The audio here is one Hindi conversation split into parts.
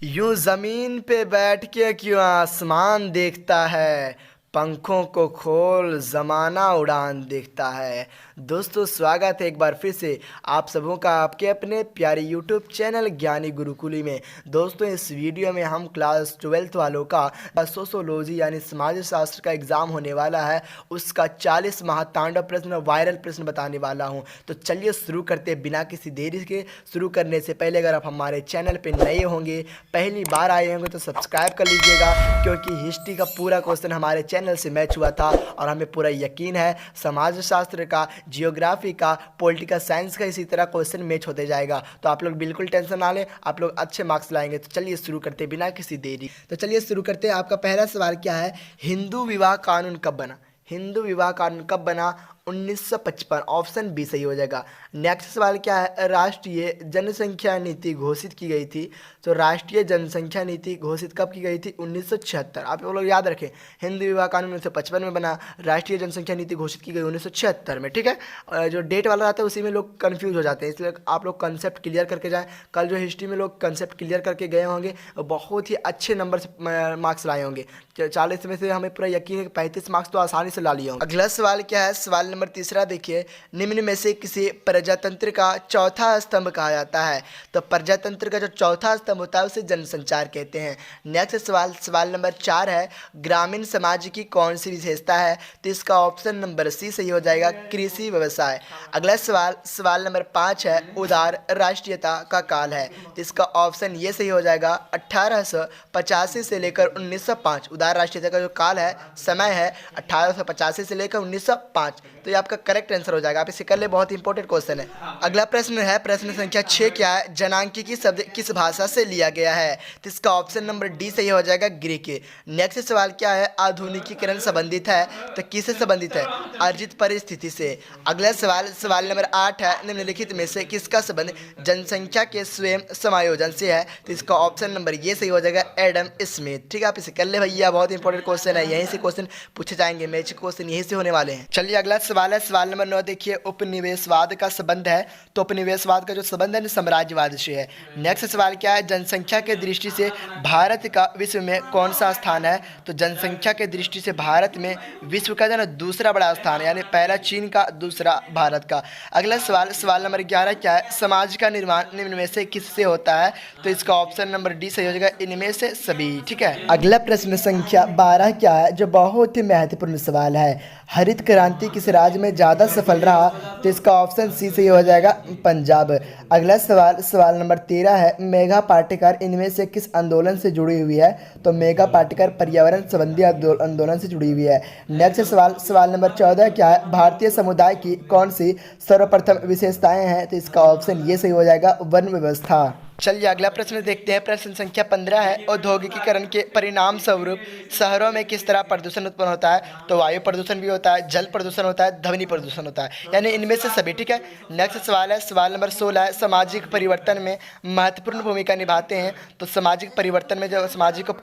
यूं जमीन पे बैठ के क्यों आसमान देखता है। पंखों को खोल जमाना उड़ान देखता है। दोस्तों, स्वागत है एक बार फिर से आप सबों का आपके अपने प्यारे यूट्यूब चैनल ज्ञानी गुरुकुली में। दोस्तों, इस वीडियो में हम क्लास 12th वालों का सोशोलॉजी यानी समाज शास्त्र का एग्ज़ाम होने वाला है, उसका 40 महातांडव प्रश्न वायरल प्रश्न बताने वाला हूं। तो चलिए शुरू करते हैं बिना किसी देरी के। शुरू करने से पहले अगर आप हमारे चैनल पर नए होंगे, पहली बार आए होंगे, तो सब्सक्राइब कर लीजिएगा, क्योंकि हिस्ट्री का पूरा क्वेश्चन हमारे चैनल से मैच हुआ था और हमें पूरा यकीन है समाज शास्त्र का, जियोग्राफी का, पॉलिटिकल साइंस का इसी तरह क्वेश्चन मैच होते जाएगा। तो आप लोग बिल्कुल टेंशन ना लें, आप लोग अच्छे मार्क्स लाएंगे। तो चलिए शुरू करते हैं बिना किसी देरी। तो चलिए शुरू करते हैं। आपका पहला सवाल क्या है? हिंदू विवाह कानून कब बना? हिंदू विवाह कानून कब बना? 1955। ऑप्शन बी सही हो जाएगा। नेक्स्ट सवाल क्या है? राष्ट्रीय जनसंख्या नीति घोषित की गई थी। तो राष्ट्रीय जनसंख्या नीति घोषित कब की गई थी? 1976। आप लोग याद रखें, हिंदू विवाह कानून 1955 में बना, राष्ट्रीय जनसंख्या नीति घोषित की गई 1976 में। ठीक है, जो डेट वाला रहता है उसी में लोग कन्फ्यूज हो जाते हैं, इसलिए आप लोग कंसेप्ट क्लियर करके जाएँ। कल जो हिस्ट्री में लोग कंसेप्ट क्लियर करके गए होंगे, बहुत ही अच्छे नंबर से मार्क्स लाए होंगे। 40 में से हमें पूरा यकीन है कि 35 मार्क्स तो आसानी से ला लिए होंगे। अगला सवाल क्या है? सवाल नंबर तीसरा देखिए, निम्न में से किसी प्रजातंत्र का चौथा स्तंभ कहा जाता है? तो प्रजातंत्र का जो चौथा स्तंभ होता है उसे जनसंचार कहते हैं। नेक्स्ट सवाल, सवाल नंबर 4 है, ग्रामीण समाज की कौन सी विशेषता है? तो इसका ऑप्शन नंबर सी सही हो जाएगा, कृषि व्यवसाय। अगला सवाल, सवाल नंबर 5 है, उदार राष्ट्रीयता का काल है? तो इसका ऑप्शन ये सही हो जाएगा, 1885 से लेकर 1905। उदार राष्ट्रीयता का जो काल है, समय है 1885 से लेकर 1905। तो ये आपका करेक्ट आंसर हो जाएगा। आप इसे कर ले, बहुत इंपॉर्टेंट क्वेश्चन है। अगला प्रश्न है प्रश्न संख्या 6 क्या है? जनांकीय शब्द किस भाषा से लिया गया है? तो इसका ऑप्शन नंबर डी सही हो जाएगा, ग्रीक। नेक्स्ट सवाल क्या है? आधुनिकीकरण संबंधित है? तो किससे संबंधित है? अर्जित परिस्थिति से। अगला सवाल, सवाल नंबर 8 है, निम्नलिखित में से किसका संबंध जनसंख्या के स्वयं समायोजन से है? तो इसका ऑप्शन नंबर ये सही हो जाएगा, एडम स्मिथ। ठीक है, आप इसे कर ले भैया, बहुत इंपॉर्टेंट क्वेश्चन है, यहीं से क्वेश्चन पूछे जाएंगे, मैच क्वेश्चन यहीं से होने वाले हैं। चलिए अगला सवाल है, सवाल नंबर 9 देखिए, उपनिवेशवाद का संबंध है? तो उपनिवेशवाद का जो संबंध है साम्राज्यवाद से है। नेक्स्ट सवाल क्या है? जनसंख्या के दृष्टि से भारत का विश्व में कौन सा स्थान है? तो जनसंख्या के दृष्टि से भारत में विश्व का जो है दूसरा बड़ा स्थान है, यानी पहला चीन का, दूसरा भारत का। अगला सवाल, सवाल नंबर 11 क्या है? समाज का निर्माण निम्न में से किससे होता है? तो इसका ऑप्शन नंबर डी सही हो जाएगा, इनमें से सभी। ठीक है, अगला प्रश्न संख्या 12 क्या है, जो बहुत ही महत्वपूर्ण सवाल है? हरित क्रांति किस राज्य में ज़्यादा सफल रहा? तो इसका ऑप्शन सी सही हो जाएगा, पंजाब। अगला सवाल, सवाल नंबर 13 है, मेघा पाटेकर इनमें से किस आंदोलन से जुड़ी हुई है? तो मेघा पाटेकर पर्यावरण संबंधी आंदोलन से जुड़ी हुई है। नेक्स्ट सवाल, सवाल नंबर 14 क्या है? भारतीय समुदाय की कौन सी सर्वप्रथम विशेषताएं हैं? तो इसका ऑप्शन ये सही हो जाएगा, वन व्यवस्था। चलिए अगला प्रश्न देखते हैं। प्रश्न संख्या 15 है, औद्योगिकीकरण के परिणाम स्वरूप शहरों में किस तरह प्रदूषण उत्पन्न होता है? तो वायु प्रदूषण भी होता है, जल प्रदूषण होता है, ध्वनि प्रदूषण होता है, यानी इनमें से सभी। ठीक है, नेक्स्ट सवाल है, सवाल नंबर 16 है, सामाजिक परिवर्तन में महत्वपूर्ण भूमिका निभाते हैं? तो सामाजिक परिवर्तन में जो समाज को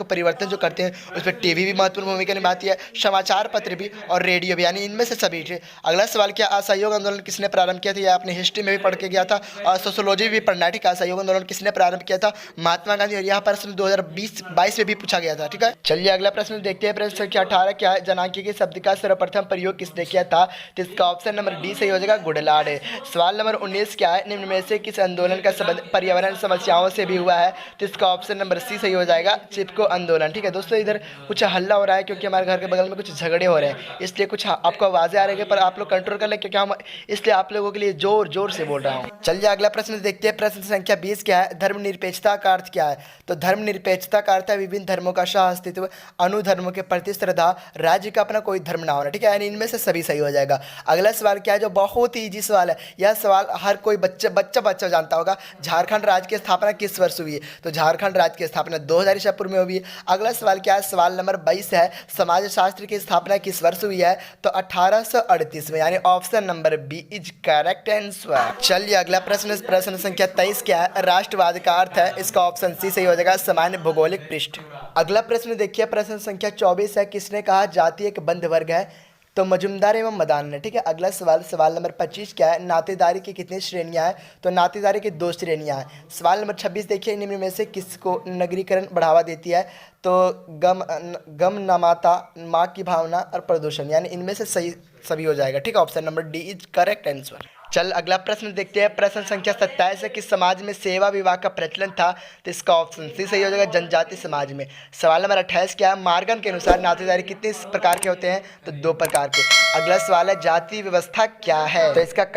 परिवर्तन जो करते हैं, उस पर टीवी भी महत्वपूर्ण भूमिका निभाती है, समाचार पत्र भी और रेडियो भी, यानी इनमें से सभी। अगला सवाल क्या, असहयोग आंदोलन किसने प्रारंभ किया था? यह आपने हिस्ट्री में भी पढ़ के गया था और सोशोलॉजी भी पढ़ना है। ठीक है, असहयोग आंदोलन किसने प्रारंभ किया था? महात्मा गांधी। और यह प्रश्न 2020-22 में भी पूछा गया था। ठीक है, चलिए अगला प्रश्न देखते हैं। प्रश्न संख्या 18 क्या है? जनांकीय शब्द का सर्वप्रथम प्रयोग किसने किया था? तो इसका ऑप्शन नंबर डी सही हो जाएगा, गुडलाड। सवाल नंबर 19 क्या है? निम्न में से किस आंदोलन का संबंध पर्यावरण समस्याओं से भी हुआ है? तो इसका ऑप्शन नंबर सी सही हो जाएगा, चिपको आंदोलन। ठीक है दोस्तों, इधर कुछ हल्ला हो रहा है क्योंकि हमारे घर के बगल में कुछ झगड़े हो रहे हैं, इसलिए कुछ आपको आवाजें आ रही है, पर आप लोग कंट्रोल कर लें, क्योंकि हम इसलिए आप लोगों के लिए जोर जोर से बोल रहा हूँ। चलिए अगला प्रश्न देखते हैं। प्रश्न संख्या 20 क्या है? धर्मनिरपेक्षता का अर्थ क्या है? तो धर्मनिरपेक्षता का अर्थ है विभिन्न धर्मों का सह अस्तित्व, अनुधर्मों के प्रति श्रद्धा, राज्य का अपना कोई धर्म ना होना। ठीक है, यानी इनमें से सभी सही हो जाएगा। अगला सवाल क्या है, जो बहुत ही इजी सवाल है, यह सवाल हर कोई बच्चा जानता होगा। झारखंड राज्य की स्थापना किस वर्ष हुई है? तो झारखंड राज्य की स्थापना 2000 ईसा पूर्व में हुई है। अगला सवाल क्या है? सवाल नंबर 22 है, समाज शास्त्र की स्थापना किस वर्ष हुई है? तो 1838 में, यानी option number B is correct answer. चलिए अगला प्रश्न संख्या 23 क्या है? राष्ट्रवाद का अर्थ है? इसका ऑप्शन सी सही हो जाएगा, सामान्य भौगोलिक पृष्ठ। अगला प्रश्न देखिए, प्रश्न संख्या 24 है, किसने कहा जाति एक बंद वर्ग है? तो मजुमदार एवं मदान है। ठीक है, अगला सवाल, सवाल नंबर 25 क्या है, नातेदारी की कितनी श्रेणियां हैं? तो नातेदारी की 2 श्रेणियां हैं। सवाल नंबर 26 देखिए, निम्न में से किसको नगरीकरण बढ़ावा देती है? तो गम नमाता, माँ की भावना और प्रदूषण, यानी इनमें से सही सभी हो जाएगा। ठीक है, option number D is correct answer. चल अगला प्रश्न देखते हैं, प्रश्न संख्या 27 है, किस समाज में सेवा विवाह का प्रचलन था? तो इसका ऑप्शन सी सही हो जाएगा, जनजाति समाज में। सवाल नंबर 28 क्या है, मार्गम के अनुसार नातेदारी कितने प्रकार के होते हैं? तो 2 प्रकार के। अगला सवाल है, जाति व्यवस्था क्या है? तो इसका